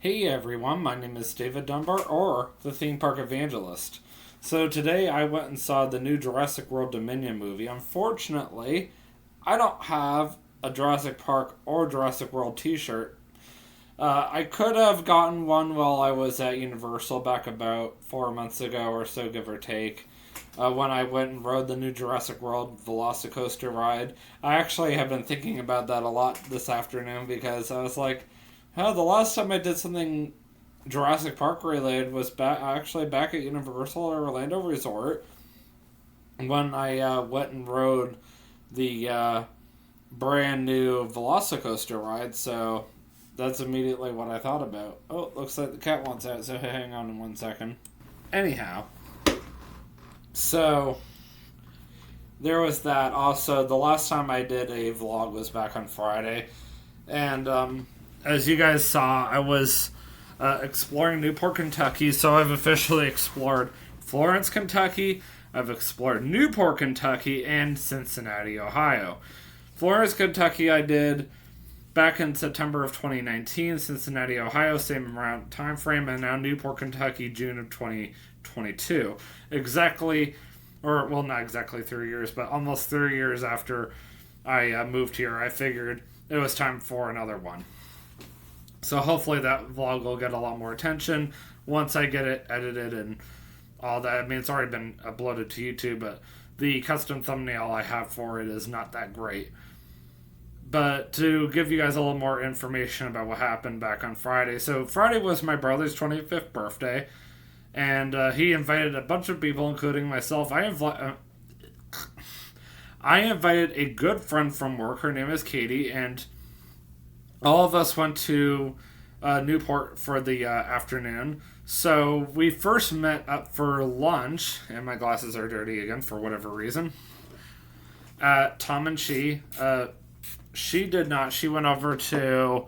Hey everyone, my name is David Dunbar, or the Theme Park Evangelist. So today I went and saw the new Jurassic World Dominion movie. Unfortunately, I don't have a Jurassic Park or Jurassic World t-shirt. I could have gotten one while I was at Universal back about 4 months ago or so, give or take. When I went and rode the new Jurassic World Velocicoaster ride. I actually have been thinking about that a lot this afternoon because I was like, oh, the last time I did something Jurassic Park related was back at Universal Orlando Resort when I went and rode the brand new Velocicoaster ride. So that's immediately what I thought about. Oh, looks like the cat wants out, so hang on 1 second. Anyhow, so there was that. Also, the last time I did a vlog was back on Friday, and as you guys saw, I was exploring Newport, Kentucky, so I've officially explored Florence, Kentucky, I've explored Newport, Kentucky, and Cincinnati, Ohio. Florence, Kentucky I did back in September of 2019, Cincinnati, Ohio, same around time frame, and now Newport, Kentucky, June of 2022. Exactly, or well, not exactly 3 years, but almost 3 years after I moved here, I figured it was time for another one. So hopefully that vlog will get a lot more attention once I get it edited and all that. I mean, it's already been uploaded to YouTube, but the custom thumbnail I have for it is not that great. But to give you guys a little more information about what happened back on Friday. So Friday was my brother's 25th birthday, and he invited a bunch of people, including myself. I invited a good friend from work. Her name is Katie, and all of us went to Newport for the afternoon. So we first met up for lunch, and my glasses are dirty again for whatever reason, at Tom and She. She did not. She went over to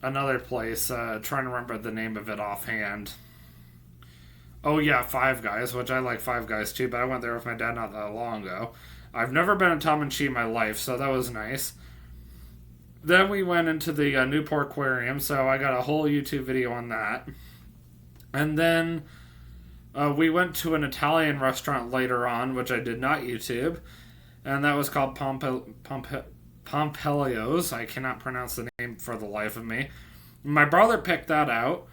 another place, trying to remember the name of it offhand. Oh yeah, Five Guys, which I like Five Guys too, but I went there with my dad not that long ago. I've never been at Tom and She in my life, so that was nice. Then we went into the Newport Aquarium, so I got a whole YouTube video on that. And then we went to an Italian restaurant later on, which I did not YouTube, and that was called Pompelio's. I cannot pronounce the name for the life of me. My brother picked that out,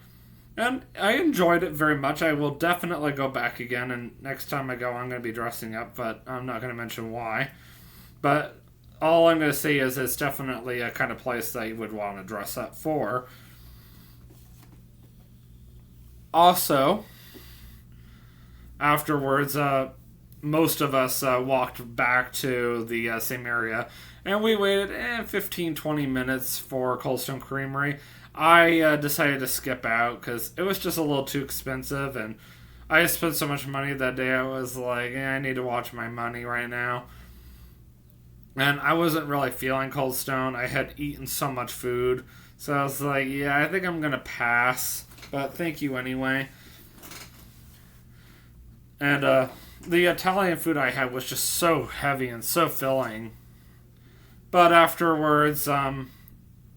and I enjoyed it very much. I will definitely go back again, and next time I go, I'm going to be dressing up, but I'm not going to mention why. But all I'm going to say is it's definitely a kind of place that you would want to dress up for. Also, afterwards, most of us walked back to the same area, and we waited 15-20 minutes for Cold Stone Creamery. I decided to skip out because it was just a little too expensive, and I spent so much money that day. I was like, I need to watch my money right now. And I wasn't really feeling Cold Stone. I had eaten so much food. So I was like, yeah, I think I'm going to pass. But thank you anyway. And the Italian food I had was just so heavy and so filling. But afterwards,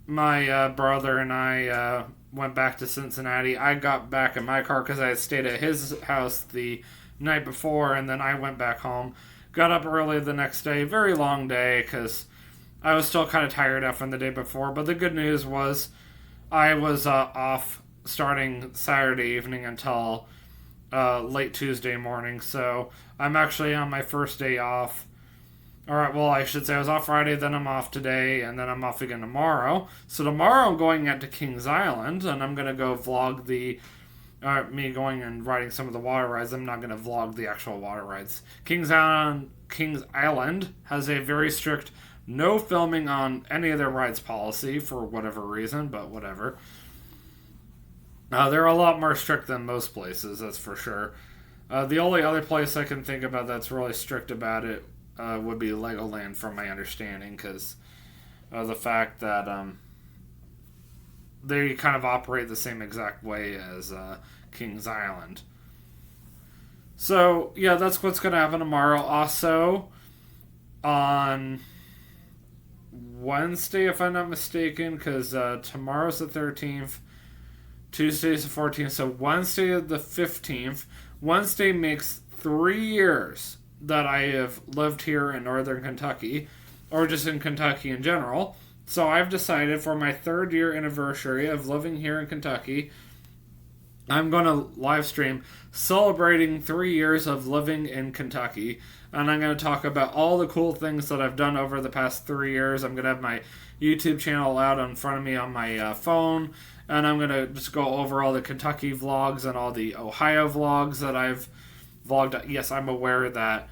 my brother and I went back to Cincinnati. I got back in my car because I had stayed at his house the night before. And then I went back home. Got up early the next day. Very long day because I was still kind of tired after the day before. But the good news was I was off starting Saturday evening until late Tuesday morning. So I'm actually on my first day off. Alright, well, I should say I was off Friday, then I'm off today, and then I'm off again tomorrow. So tomorrow I'm going out to Kings Island, and I'm going to go vlog me going and riding some of the water rides. I'm not going to vlog the actual water rides. Kings Island has a very strict no filming on any of their rides policy for whatever reason, but whatever. They're a lot more strict than most places, that's for sure. The only other place I can think about that's really strict about it would be Legoland, from my understanding, because of the fact that they kind of operate the same exact way as Kings Island. So, yeah, that's what's going to happen tomorrow. Also, on Wednesday, if I'm not mistaken, because tomorrow's the 13th, Tuesday's the 14th, so Wednesday the 15th. Wednesday makes 3 years that I have lived here in northern Kentucky, or just in Kentucky in general. So I've decided for my 3rd year anniversary of living here in Kentucky, I'm going to live stream celebrating 3 years of living in Kentucky. And I'm going to talk about all the cool things that I've done over the past 3 years. I'm going to have my YouTube channel out in front of me on my phone. And I'm going to just go over all the Kentucky vlogs and all the Ohio vlogs that I've vlogged. Yes, I'm aware that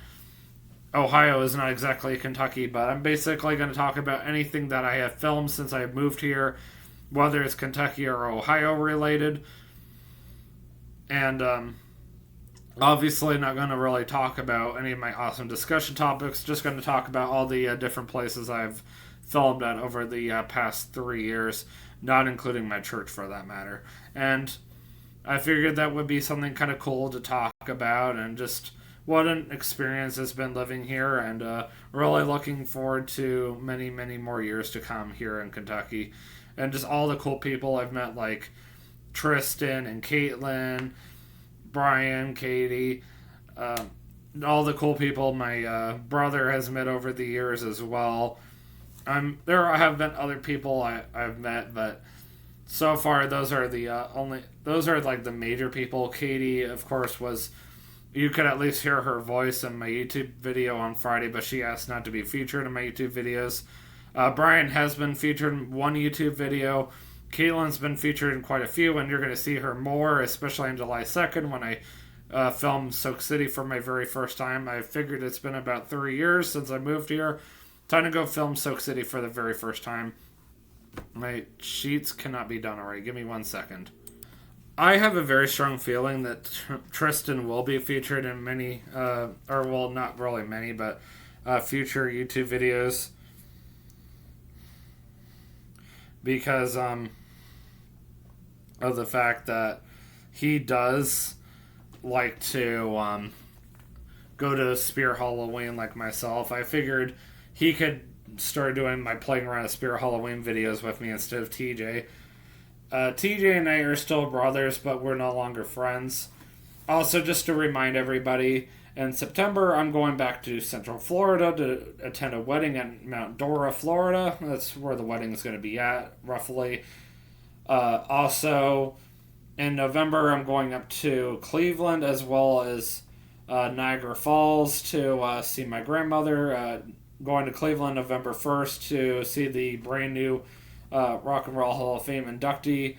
Ohio is not exactly Kentucky, but I'm basically going to talk about anything that I have filmed since I moved here, whether it's Kentucky or Ohio related. And obviously not going to really talk about any of my awesome discussion topics, just going to talk about all the different places I've filmed at over the past 3 years, not including my church for that matter. And I figured that would be something kind of cool to talk about, and just what an experience has been living here, and really looking forward to many, many more years to come here in Kentucky. And just all the cool people I've met, like Tristan and Caitlin, Brian, Katie, all the cool people my brother has met over the years as well. There have been other people I've met, but so far those are like the major people. Katie, of course, you could at least hear her voice in my YouTube video on Friday, but she asked not to be featured in my YouTube videos. Brian has been featured in one YouTube video. Caitlin's been featured in quite a few, and you're going to see her more, especially on July 2nd when I filmed Soak City for my very first time. I figured it's been about 3 years since I moved here. Time to go film Soak City for the very first time. My sheets cannot be done already. Give me 1 second. I have a very strong feeling that Tristan will be featured in many, not really many, but future YouTube videos. Because of the fact that he does like to go to Spear Halloween like myself. I figured he could start doing my playing around at Spear Halloween videos with me instead of TJ. TJ and I are still brothers, but we're no longer friends. Also, just to remind everybody, in September, I'm going back to Central Florida to attend a wedding at Mount Dora, Florida. That's where the wedding is going to be at, roughly. Also, in November, I'm going up to Cleveland as well as Niagara Falls to see my grandmother. Going to Cleveland November 1st to see the brand new Rock and Roll Hall of Fame inductee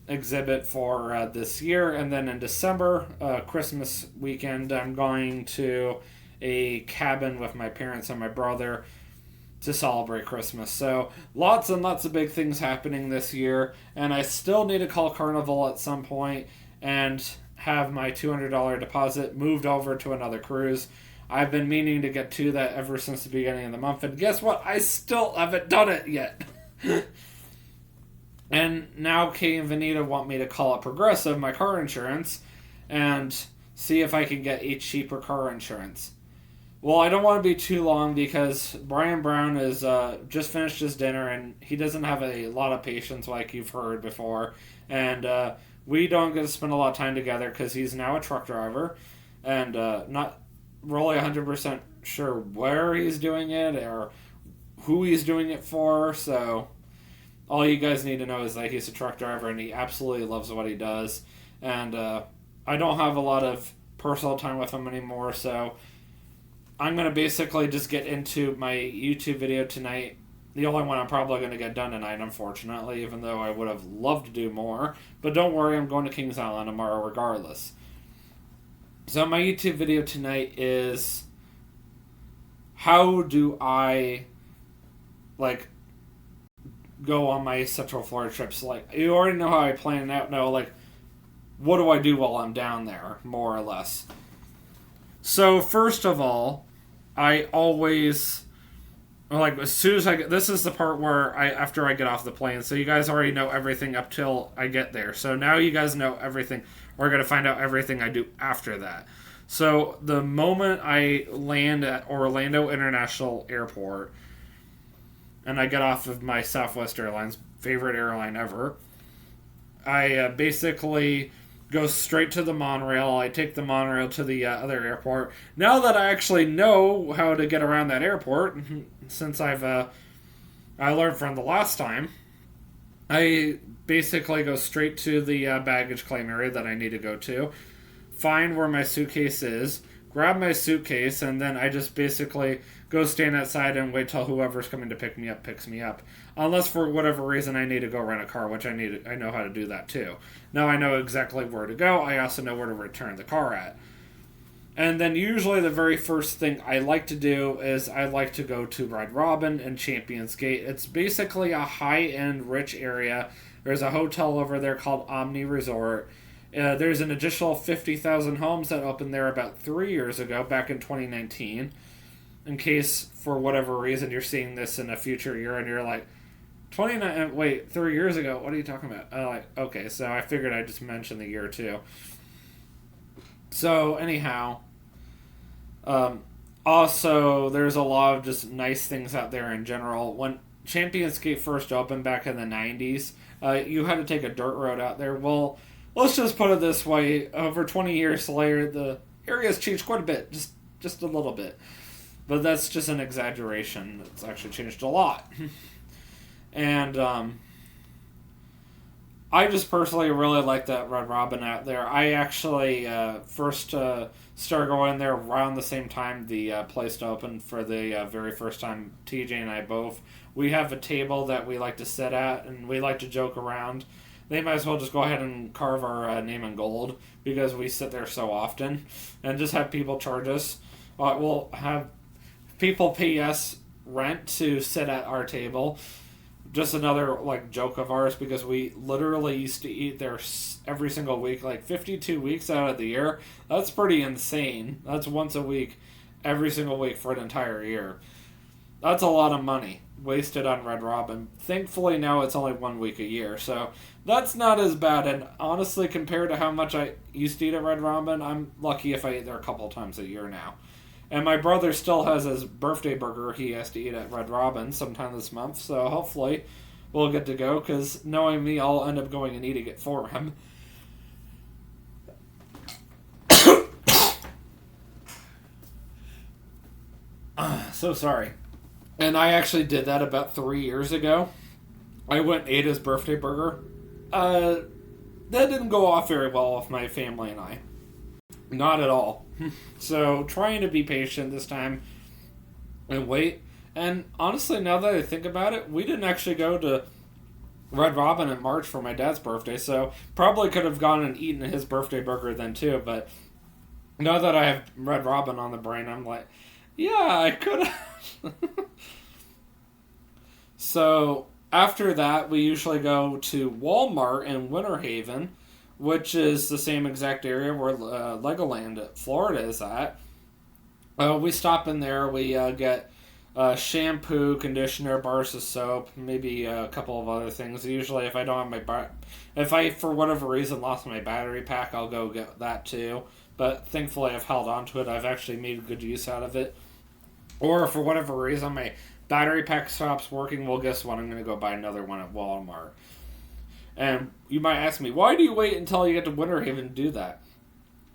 exhibit for this year. And then in December, Christmas weekend, I'm going to a cabin with my parents and my brother to celebrate Christmas. So lots and lots of big things happening this year, and I still need to call Carnival at some point and have my $200 deposit moved over to another cruise. I've been meaning to get to that ever since the beginning of the month, and guess what? I still haven't done it yet. And now Kay and Vanita want me to call up Progressive, my car insurance, and see if I can get a cheaper car insurance. Well, I don't want to be too long because Brian Brown is just finished his dinner and he doesn't have a lot of patience like you've heard before. And we don't get to spend a lot of time together because he's now a truck driver and not really 100% sure where he's doing it or who he's doing it for. So all you guys need to know is that he's a truck driver and he absolutely loves what he does. And I don't have a lot of personal time with him anymore, so I'm going to basically just get into my YouTube video tonight. The only one I'm probably going to get done tonight, unfortunately, even though I would have loved to do more. But don't worry, I'm going to Kings Island tomorrow regardless. So my YouTube video tonight is how do I, go on my Central Florida trips. You already know how I plan it out. No, what do I do while I'm down there, more or less? So, first of all, I always, as soon as this is the part where after I get off the plane, so you guys already know everything up till I get there. So now you guys know everything. We're going to find out everything I do after that. So the moment I land at Orlando International Airport, and I get off of my Southwest Airlines, favorite airline ever, I basically go straight to the monorail. I take the monorail to the other airport. Now that I actually know how to get around that airport, since I learned from the last time, I basically go straight to the baggage claim area that I need to go to, find where my suitcase is, grab my suitcase, and then I just basically go stand outside and wait till whoever's coming to pick me up picks me up. Unless for whatever reason I need to go rent a car, which I know how to do that too. Now I know exactly where to go. I also know where to return the car at. And then usually the very first thing I like to do is I like to go to Red Robin and Champions Gate. It's basically a high-end, rich area. There's a hotel over there called Omni Resort. There's an additional 50,000 homes that opened there about 3 years ago, back in 2019. In case, for whatever reason, you're seeing this in a future year and you're like, 3 years ago, what are you talking about? Okay, so I figured I'd just mention the year too. So, anyhow, also, there's a lot of just nice things out there in general. When Champions Gate first opened back in the 90s, you had to take a dirt road out there. Well, let's just put it this way. Over 20 years later, the area's changed quite a bit. Just a little bit. But that's just an exaggeration. It's actually changed a lot. And I just personally really like that Red Robin out there. I actually first started going there around the same time the place opened for the very first time. TJ and I both. We have a table that we like to sit at, and we like to joke around. They might as well just go ahead and carve our name in gold, because we sit there so often, and just have people charge us. We'll have people pay us rent to sit at our table. Just another joke of ours, because we literally used to eat there every single week, 52 weeks out of the year. That's pretty insane. That's once a week, every single week for an entire year. That's a lot of money wasted on Red Robin. Thankfully now it's only 1 week a year, so that's not as bad. And honestly, compared to how much I used to eat at Red Robin, I'm lucky if I eat there a couple times a year now. And my brother still has his birthday burger he has to eat at Red Robin sometime this month, so hopefully we'll get to go, because knowing me, I'll end up going and eating it for him. So sorry. And I actually did that about 3 years ago. I went and ate his birthday burger. That didn't go off very well with my family and I. Not at all. So, trying to be patient this time and wait. And honestly, now that I think about it, we didn't actually go to Red Robin in March for my dad's birthday, so probably could have gone and eaten his birthday burger then too, but now that I have Red Robin on the brain, I'm like, yeah, I could have. So, after that, we usually go to Walmart in Winter Haven, which is the same exact area where Legoland, Florida is at. We stop in there, we get shampoo, conditioner, bars of soap, maybe a couple of other things. Usually if I don't have if I, for whatever reason, lost my battery pack, I'll go get that too. But thankfully I've held on to it. I've actually made good use out of it. Or if for whatever reason my battery pack stops working, well, guess what? I'm going to go buy another one at Walmart. And you might ask me, why do you wait until you get to Winter Haven to do that?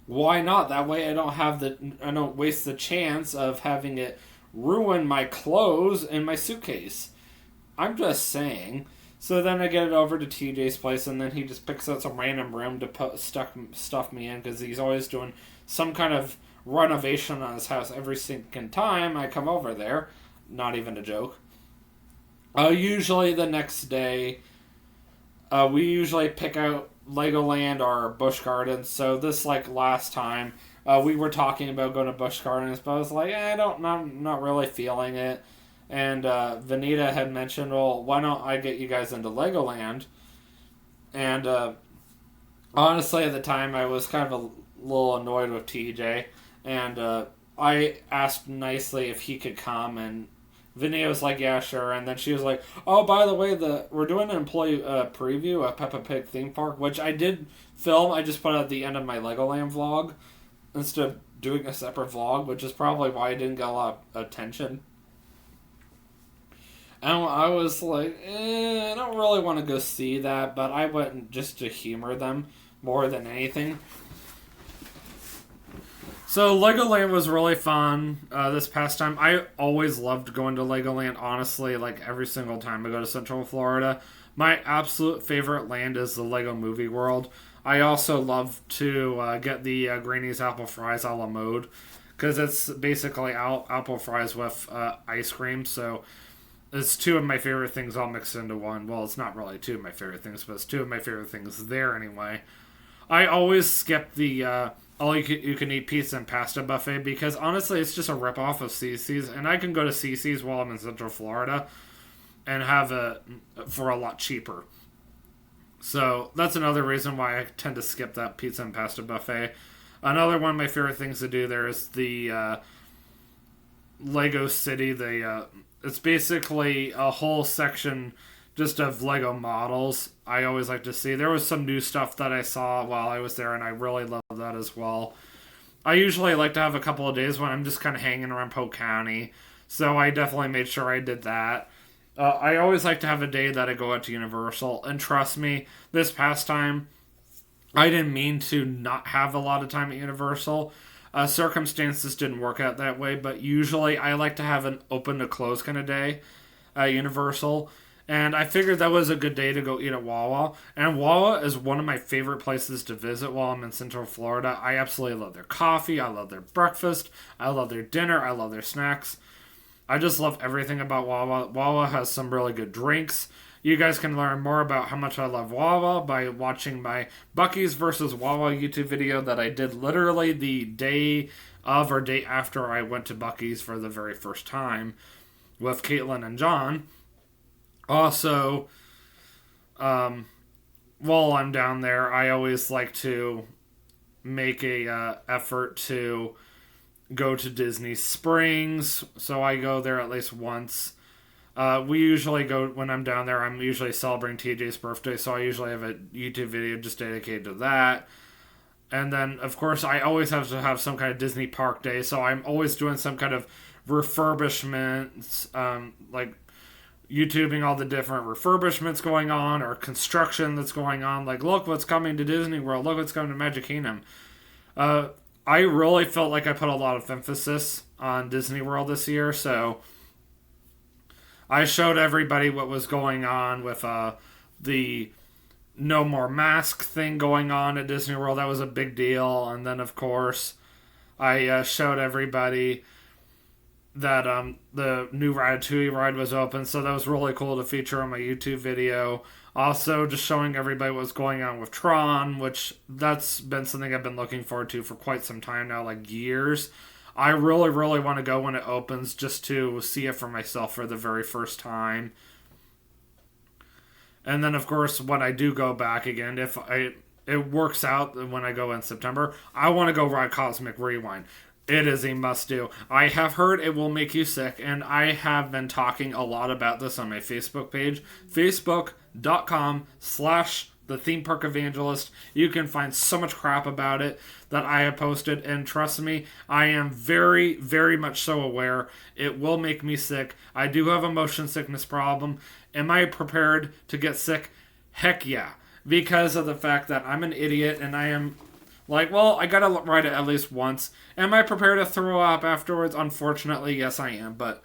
Why not? That way I don't waste the chance of having it ruin my clothes and my suitcase. I'm just saying. So then I get it over to TJ's place, and then he just picks out some random room to stuff me in, because he's always doing some kind of renovation on his house every single time I come over there. Not even a joke. Usually the next day, we usually pick out Legoland or Busch Gardens. So this, last time, we were talking about going to Busch Gardens, but I was like, I'm not really feeling it. And Vanita had mentioned, well, why don't I get you guys into Legoland? And honestly, at the time, I was kind of a little annoyed with TJ. And I asked nicely if he could come, and Vinny was like, yeah, sure. And then she was like, oh, by the way, we're doing an employee preview of Peppa Pig theme park, which I did film. I just put at the end of my Legoland vlog instead of doing a separate vlog, which is probably why I didn't get a lot of attention. And I was like, I don't really want to go see that, but I went just to humor them more than anything. So Legoland was really fun this past time. I always loved going to Legoland. Honestly, like every single time I go to Central Florida, my absolute favorite land is the Lego Movie World. I also love to get the Granny's apple fries a la mode because it's basically apple fries with ice cream. So it's two of my favorite things all mixed into one. Well, it's not really two of my favorite things, but it's two of my favorite things there anyway. I always skip the all you can eat pizza and pasta buffet because honestly, it's just a rip off of CC's, and I can go to CC's while I'm in Central Florida and have it for a lot cheaper. So that's another reason why I tend to skip that pizza and pasta buffet. Another one of my favorite things to do there is the Lego City. It's basically a whole section just of Lego models. I always like to see. There was some new stuff that I saw while I was there, and I really love that as well. I usually like to have a couple of days when I'm just kind of hanging around Polk County, so I definitely made sure I did that. I always like to have a day that I go out to Universal, and trust me, this past time, I didn't mean to not have a lot of time at Universal. Circumstances didn't work out that way, but usually I like to have an open to close kind of day at Universal. And I figured that was a good day to go eat at Wawa. And Wawa is one of my favorite places to visit while I'm in Central Florida. I absolutely love their coffee. I love their breakfast. I love their dinner. I love their snacks. I just love everything about Wawa. Wawa has some really good drinks. You guys can learn more about how much I love Wawa by watching my Buc-ee's versus Wawa YouTube video that I did literally the day of or day after I went to Buc-ee's for the very first time with Caitlin and John. Also, while I'm down there, I always like to make a effort to go to Disney Springs, so I go there at least once. We usually go when I'm down there. I'm usually celebrating TJ's birthday, so I usually have a YouTube video just dedicated to that. And then, of course, I always have to have some kind of Disney Park day, so I'm always doing some kind of refurbishments, like YouTubing all the different refurbishments going on or construction that's going on. Like, look what's coming to Disney World. Look what's coming to Magic Kingdom. I really felt like I put a lot of emphasis on Disney World this year, so I showed everybody what was going on with the no more mask thing going on at Disney World. That was a big deal. And then, of course, I showed everybody that the new Ratatouille ride was open, so that was really cool to feature on my YouTube video. Also, just showing everybody what's going on with Tron, which that's been something I've been looking forward to for quite some time now, like years. I really, really want to go when it opens just to see it for myself for the very first time. And then, of course, when I do go back again, if it works out when I go in September, I want to go ride Cosmic Rewind. It is a must do. I have heard it will make you sick, and I have been talking a lot about this on my Facebook page, facebook.com/the theme park evangelist. You can find so much crap about it that I have posted, and trust me, I am very, very much so aware it will make me sick. I do have a motion sickness problem. Am I prepared to get sick? Heck yeah. Because of the fact that I'm an idiot and I am like, well, I gotta ride it at least once. Am I prepared to throw up afterwards? Unfortunately, yes, I am. But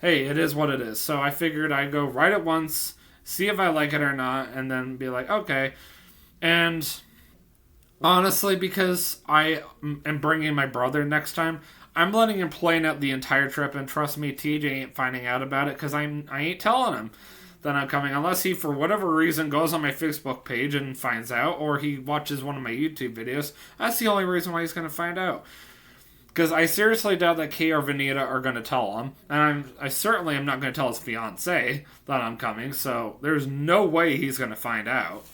hey, it is what it is. So I figured I'd go ride it once, see if I like it or not, and then be like, okay. And honestly, because I am bringing my brother next time, I'm letting him plan out the entire trip. And trust me, TJ ain't finding out about it because I ain't telling him that I'm coming, unless he, for whatever reason, goes on my Facebook page and finds out, or he watches one of my YouTube videos. That's the only reason why he's going to find out. Because I seriously doubt that Kay or Vanita are going to tell him, and I certainly am not going to tell his fiance that I'm coming, so there's no way he's going to find out.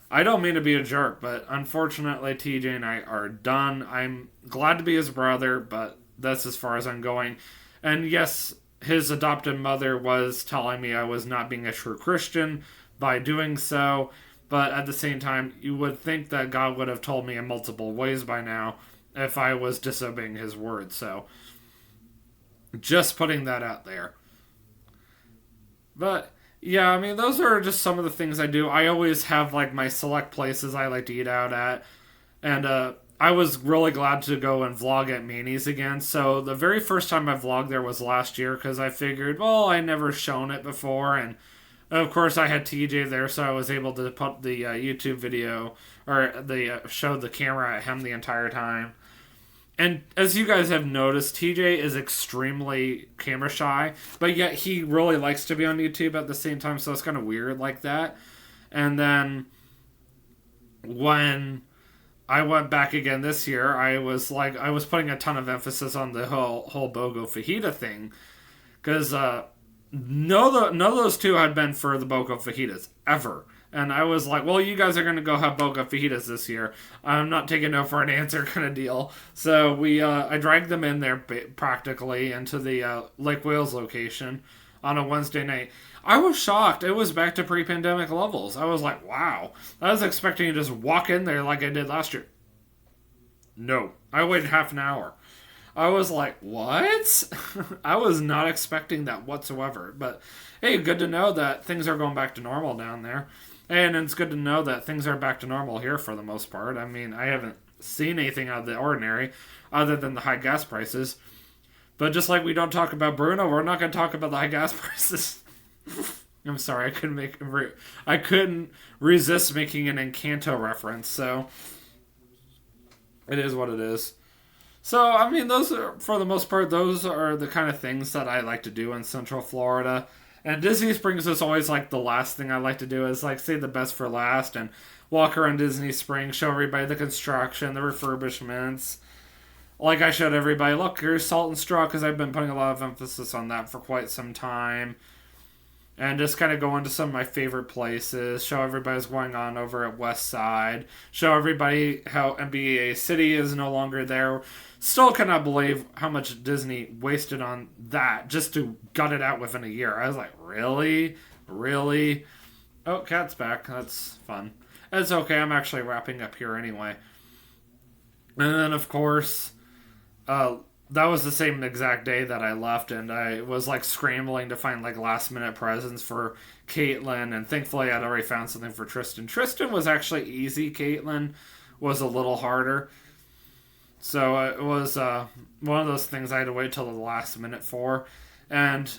I don't mean to be a jerk, but unfortunately TJ and I are done. I'm glad to be his brother, but that's as far as I'm going. And yes, his adopted mother was telling me I was not being a true Christian by doing so, but at the same time, you would think that God would have told me in multiple ways by now if I was disobeying his word. So, just putting that out there. But yeah, I mean, those are just some of the things I do. I always have like my select places I like to eat out at, and I was really glad to go and vlog at Manny's again. So the very first time I vlogged there was last year because I figured, well, I never shown it before, and of course I had TJ there, so I was able to put the YouTube video or the show the camera at him the entire time. And as you guys have noticed, TJ is extremely camera shy, but yet he really likes to be on YouTube at the same time, so it's kind of weird like that. And then when I went back again this year, I was putting a ton of emphasis on the whole BOGO fajita thing, because none of those two had been for the BOGO fajitas ever. And I was like, well, you guys are going to go have BOGO fajitas this year. I'm not taking no for an answer kind of deal. So I dragged them in there practically into the Lake Wales location on a Wednesday night. I was shocked. It was back to pre-pandemic levels. I was like, wow. I was expecting to just walk in there like I did last year. No. I waited half an hour. I was like, what? I was not expecting that whatsoever. But hey, good to know that things are going back to normal down there. And it's good to know that things are back to normal here for the most part. I mean, I haven't seen anything out of the ordinary other than the high gas prices. But just like we don't talk about Bruno, we're not going to talk about the high gas prices. I'm sorry, I couldn't resist making an Encanto reference. So it is what it is. So, I mean, those are, for the most part, those are the kind of things that I like to do in Central Florida. And Disney Springs is always like the last thing I like to do is like save the best for last and walk around Disney Springs, show everybody the construction, the refurbishments. Like I showed everybody, look, here's Salt and Straw, because I've been putting a lot of emphasis on that for quite some time. And just kind of go into some of my favorite places, show everybody what's going on over at West Side, show everybody how NBA City is no longer there. Still cannot believe how much Disney wasted on that just to gut it out within a year. I was like, really? Really? Oh, Cat's back. That's fun. It's okay. I'm actually wrapping up here anyway. And then, of course, that was the same exact day that I left, and I was like scrambling to find like last minute presents for Caitlin, and thankfully I'd already found something for Tristan. Tristan was actually easy. Caitlin was a little harder. So it was one of those things I had to wait till the last minute for. And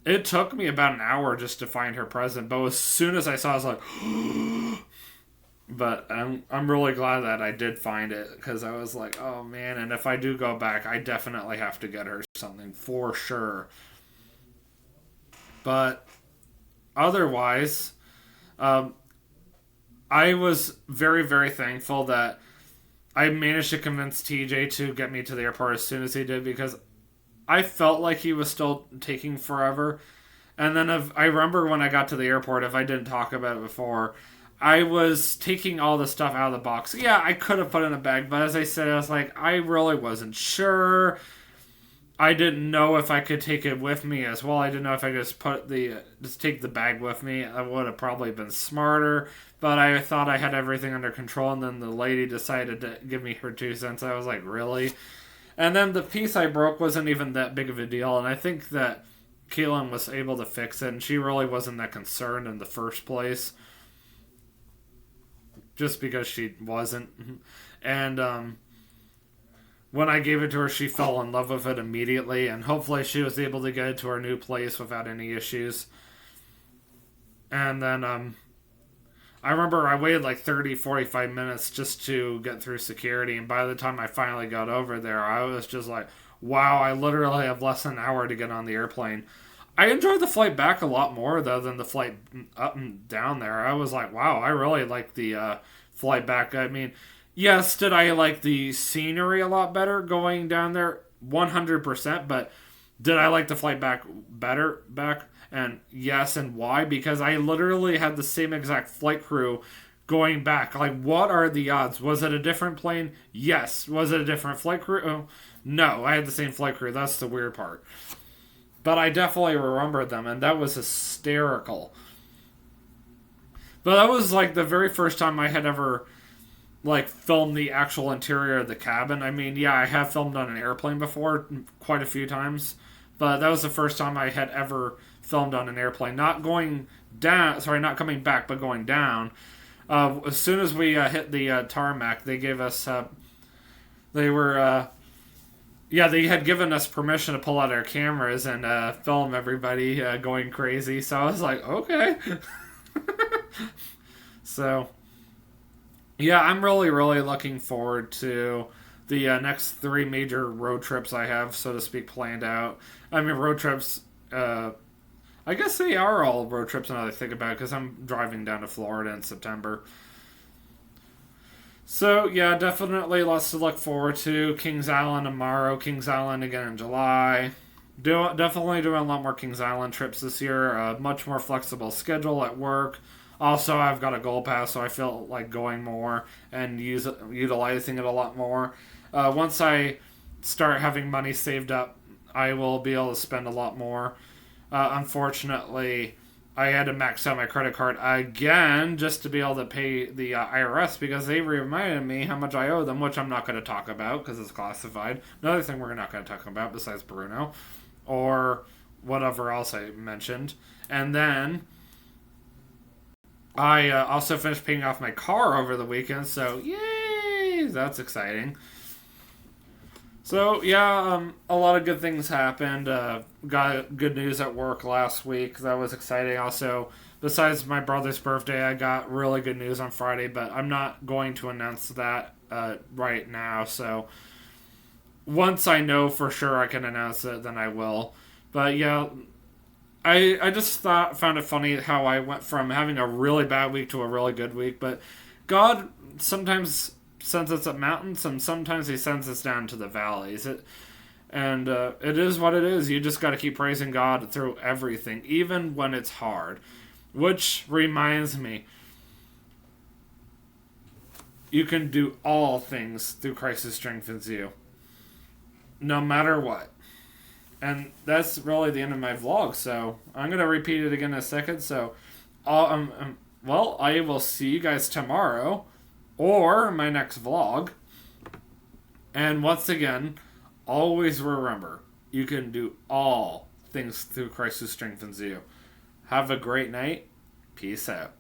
it took me about an hour just to find her present. But as soon as I saw it, I was like, but I'm really glad that I did find it. Because I was like, oh man. And if I do go back, I definitely have to get her something for sure. But otherwise, I was very, very thankful that I managed to convince TJ to get me to the airport as soon as he did, because I felt like he was still taking forever. And then I remember when I got to the airport, if I didn't talk about it before, I was taking all the stuff out of the box. Yeah, I could have put it in a bag, but as I said, I was like, I really wasn't sure. I didn't know if I could take it with me as well. I didn't know if I could just take the bag with me. I would have probably been smarter, but I thought I had everything under control, and then the lady decided to give me her 2 cents. I was like, really? And then the piece I broke wasn't even that big of a deal, and I think that Caitlin was able to fix it, and she really wasn't that concerned in the first place, just because she wasn't. And when I gave it to her, she fell in love with it immediately, and hopefully she was able to get it to her new place without any issues. And then I remember I waited like 30, 45 minutes just to get through security, and by the time I finally got over there, I was just like, wow, I literally have less than an hour to get on the airplane. I enjoyed the flight back a lot more, though, than the flight up and down there. I was like, wow, I really like the flight back. I mean, yes, did I like the scenery a lot better going down there? 100%, but did I like the flight back better back? And yes, and why? Because I literally had the same exact flight crew going back. Like, what are the odds? Was it a different plane? Yes. Was it a different flight crew? Oh, no, I had the same flight crew. That's the weird part. But I definitely remembered them, and that was hysterical. But that was like the very first time I had ever like filmed the actual interior of the cabin. I mean, yeah, I have filmed on an airplane before quite a few times, but that was the first time I had ever filmed on an airplane, not going down. Sorry, not coming back, but going down. As soon as we hit the tarmac, they gave us. They were. Yeah, they had given us permission to pull out our cameras and film everybody going crazy. So I was like, okay. So, yeah, I'm really, really looking forward to the next 3 major road trips I have, so to speak, planned out. I mean, road trips, I guess they are all road trips now that I think about it, because I'm driving down to Florida in September. So, yeah, definitely lots to look forward to. Kings Island tomorrow, Kings Island again in July. Definitely doing a lot more Kings Island trips this year. Much more flexible schedule at work. Also, I've got a gold pass, so I feel like going more and utilizing it a lot more. Once I start having money saved up, I will be able to spend a lot more. Unfortunately, I had to max out my credit card again just to be able to pay the IRS because they reminded me how much I owe them, which I'm not going to talk about because it's classified. Another thing we're not going to talk about besides Bruno or whatever else I mentioned. And then I also finished paying off my car over the weekend, so yay! That's exciting. So, yeah, a lot of good things happened. Got good news at work last week. That was exciting. Also, besides my brother's birthday, I got really good news on Friday, but I'm not going to announce that right now. So, once I know for sure I can announce it, then I will. But, yeah, I just found it funny how I went from having a really bad week to a really good week. But God sometimes sends us up mountains, and sometimes he sends us down to the valleys. It is what it is. You just got to keep praising God through everything, even when it's hard. Which reminds me, you can do all things through Christ who strengthens you, no matter what. And that's really the end of my vlog, so I'm going to repeat it again in a second. So, well, I will see you guys tomorrow, or my next vlog. And once again, always remember, you can do all things through Christ who strengthens you. Have a great night. Peace out.